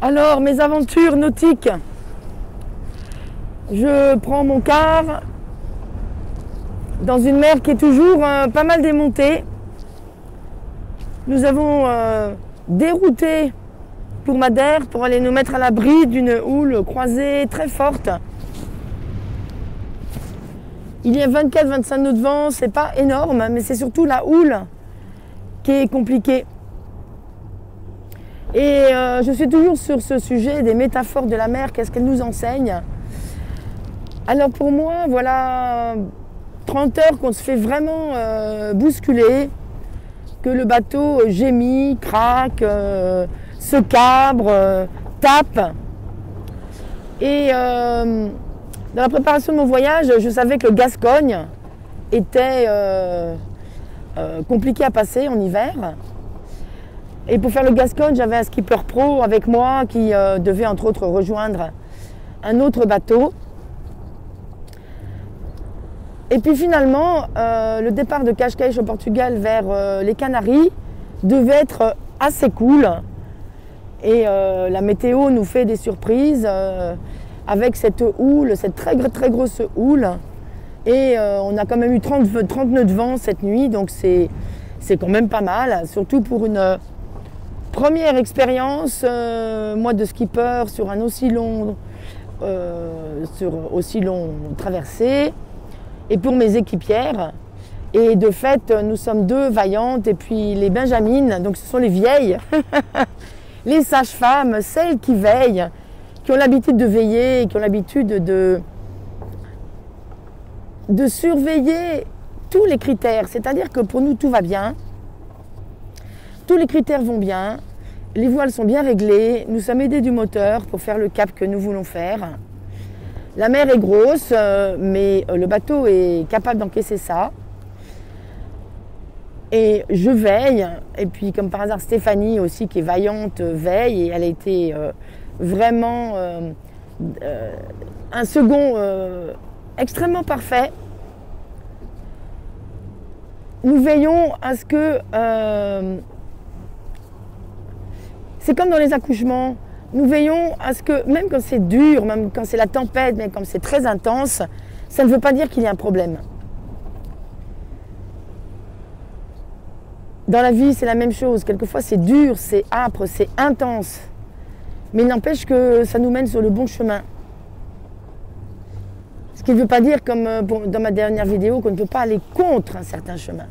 Alors, mes aventures nautiques. Je prends mon quart dans une mer qui est toujours pas mal démontée. Nous avons dérouté pour Madère pour aller nous mettre à l'abri d'une houle croisée très forte. Il y a 24-25 nœuds de vent, c'est pas énorme, mais c'est surtout la houle qui est compliquée. Et je suis toujours sur ce sujet des métaphores de la mer, qu'est-ce qu'elle nous enseigne. Alors pour moi, voilà 30 heures qu'on se fait vraiment bousculer, que le bateau gémit, craque, se cabre, tape. Et dans la préparation de mon voyage, je savais que le Gascogne était compliqué à passer en hiver. Et pour faire le Gascogne, j'avais un skipper pro avec moi qui devait entre autres rejoindre un autre bateau. Et puis finalement, le départ de Cascais au Portugal vers les Canaries devait être assez cool. Et la météo nous fait des surprises avec cette houle, cette très grosse houle. Et on a quand même eu 30 nœuds de vent cette nuit, donc c'est quand même pas mal, surtout pour une première expérience, moi de skipper sur un aussi long traversée, et pour mes équipières. Et de fait, nous sommes deux vaillantes, et puis les benjamines, donc ce sont les vieilles, les sages-femmes, celles qui veillent, qui ont l'habitude de veiller, qui ont l'habitude de surveiller tous les critères. C'est-à-dire que pour nous, tout va bien. Tous les critères vont bien. Les voiles sont bien réglées. Nous sommes aidés du moteur pour faire le cap que nous voulons faire. La mer est grosse, mais le bateau est capable d'encaisser ça. Et je veille. Et puis, comme par hasard, Stéphanie aussi, qui est vaillante, veille. Et elle a été vraiment un second extrêmement parfait. Nous veillons à ce que... c'est comme dans les accouchements. Nous veillons à ce que, même quand c'est dur, même quand c'est la tempête, même quand c'est très intense, ça ne veut pas dire qu'il y a un problème. Dans la vie, c'est la même chose. Quelquefois, c'est dur, c'est âpre, c'est intense. Mais il n'empêche que ça nous mène sur le bon chemin. Ce qui ne veut pas dire, comme dans ma dernière vidéo, qu'on ne peut pas aller contre un certain chemin.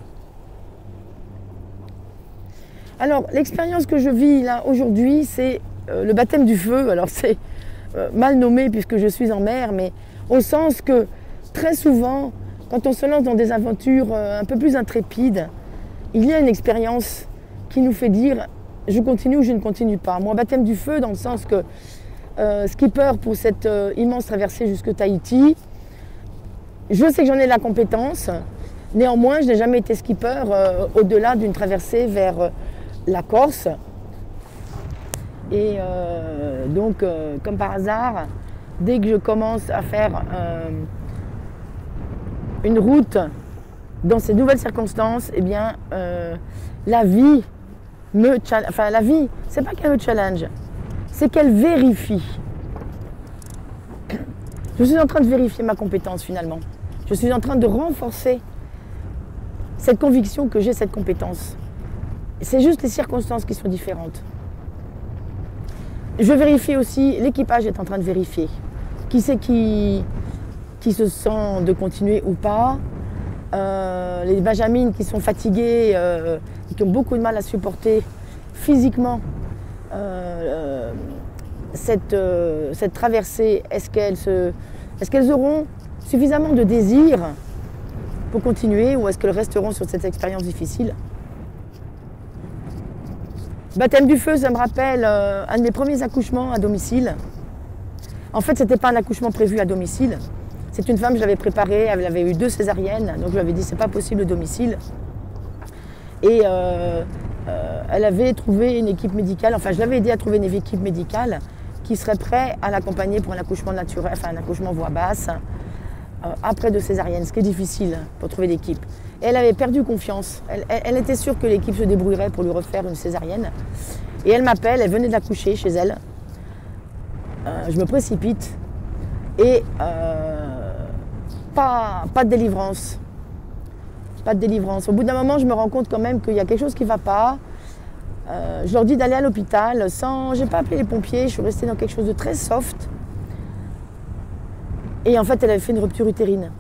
Alors, l'expérience que je vis là aujourd'hui, c'est le baptême du feu. Alors, c'est mal nommé puisque je suis en mer, mais au sens que très souvent, quand on se lance dans des aventures un peu plus intrépides, il y a une expérience qui nous fait dire je continue ou je ne continue pas. Moi, baptême du feu, dans le sens que skipper pour cette immense traversée jusque Tahiti, je sais que j'en ai la compétence. Néanmoins, je n'ai jamais été skipper au-delà d'une traversée vers la Corse. Et donc, comme par hasard, dès que je commence à faire une route dans ces nouvelles circonstances, eh bien, la vie me challenge. Enfin, la vie, c'est pas qu'elle me challenge, c'est qu'elle vérifie. Je suis en train de vérifier ma compétence finalement. Je suis en train de renforcer cette conviction que j'ai cette compétence. C'est juste les circonstances qui sont différentes. Je vérifie aussi, l'équipage est en train de vérifier. Qui c'est qui se sent de continuer ou pas. Les benjamines qui sont fatiguées et qui ont beaucoup de mal à supporter physiquement cette traversée. Est-ce qu'elles auront suffisamment de désir pour continuer ou est-ce qu'elles resteront sur cette expérience difficile? Baptême du feu, ça me rappelle un de mes premiers accouchements à domicile. En fait, ce n'était pas un accouchement prévu à domicile. C'est une femme, je l'avais préparée, elle avait eu 2 césariennes, donc je lui avais dit c'est pas possible au domicile. Et elle avait trouvé une équipe médicale, enfin je l'avais aidé à trouver une équipe médicale qui serait prête à l'accompagner pour un accouchement naturel, enfin un accouchement voix basse, après 2 césariennes, ce qui est difficile pour trouver l'équipe. Et elle avait perdu confiance. Elle était sûre que l'équipe se débrouillerait pour lui refaire une césarienne. Et elle m'appelle, elle venait d'accoucher chez elle. je me précipite et pas de délivrance. Pas de délivrance. Au bout d'un moment, je me rends compte quand même qu'il y a quelque chose qui ne va pas. Je leur dis d'aller à l'hôpital sans... J'ai pas appelé les pompiers, je suis restée dans quelque chose de très soft. Et en fait, elle avait fait une rupture utérine.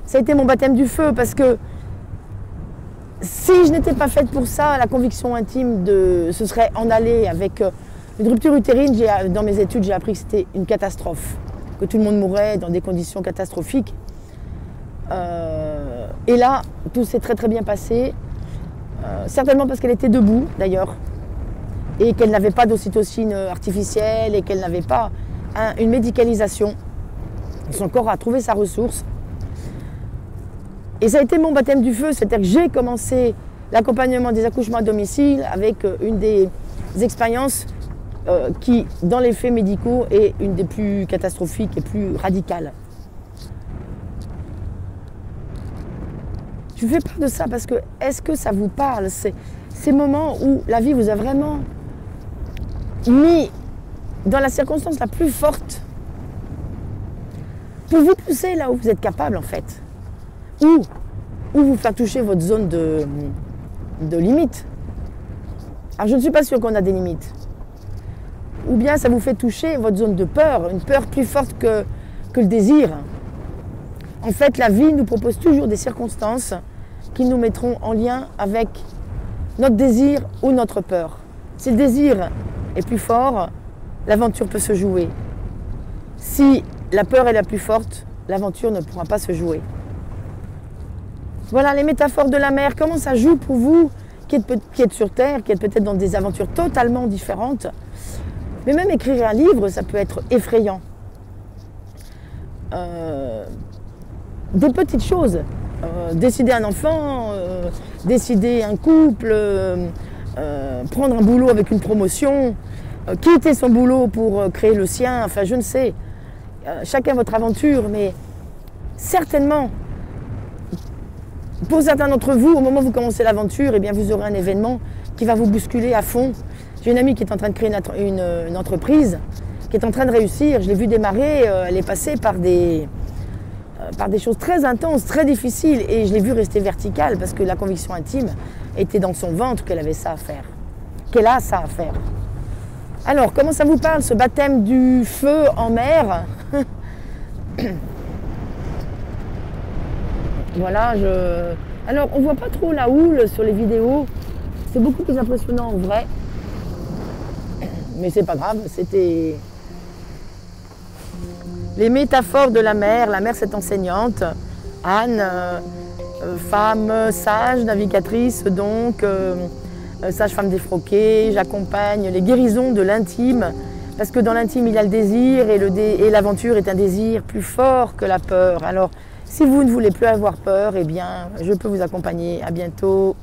Ça a été mon baptême du feu parce que si je n'étais pas faite pour ça, la conviction intime ce serait en aller avec une rupture utérine. Dans mes études, j'ai appris que c'était une catastrophe, que tout le monde mourrait dans des conditions catastrophiques. Et là, tout s'est très très bien passé. Certainement parce qu'elle était debout d'ailleurs et qu'elle n'avait pas d'ocytocine artificielle et qu'elle n'avait pas une médicalisation. Son corps a trouvé sa ressource. Et ça a été mon baptême du feu, c'est-à-dire que j'ai commencé l'accompagnement des accouchements à domicile avec une des expériences qui, dans les faits médicaux, est une des plus catastrophiques et plus radicales. Je fais part de ça parce que, est-ce que ça vous parle? Ces moments où la vie vous a vraiment mis dans la circonstance la plus forte pour vous pousser là où vous êtes capable en fait. Ou vous faire toucher votre zone de limite. Alors je ne suis pas sûre qu'on a des limites. Ou bien ça vous fait toucher votre zone de peur, une peur plus forte que le désir. En fait, la vie nous propose toujours des circonstances qui nous mettront en lien avec notre désir ou notre peur. Si le désir est plus fort, l'aventure peut se jouer. Si la peur est la plus forte, l'aventure ne pourra pas se jouer. Voilà les métaphores de la mer, comment ça joue pour vous qui êtes sur Terre, qui êtes peut-être dans des aventures totalement différentes. Mais même écrire un livre, ça peut être effrayant. Des petites choses, décider un enfant, décider un couple, prendre un boulot avec une promotion, quitter son boulot pour créer le sien, enfin je ne sais. Chacun votre aventure, mais certainement, pour certains d'entre vous, au moment où vous commencez l'aventure, eh bien vous aurez un événement qui va vous bousculer à fond. J'ai une amie qui est en train de créer une entreprise, qui est en train de réussir. Je l'ai vue démarrer, elle est passée par des choses très intenses, très difficiles, et je l'ai vue rester verticale parce que la conviction intime était dans son ventre qu'elle avait ça à faire, qu'elle a ça à faire. Alors, comment ça vous parle, ce baptême du feu en mer? Voilà, alors on voit pas trop la houle sur les vidéos, c'est beaucoup plus impressionnant en vrai, mais c'est pas grave, c'était les métaphores de la mer cette enseignante, Anne, femme sage, navigatrice donc, sage-femme défroquée, j'accompagne les guérisons de l'intime, parce que dans l'intime il y a le désir et l'aventure est un désir plus fort que la peur. Alors, si vous ne voulez plus avoir peur, eh bien, je peux vous accompagner. À bientôt.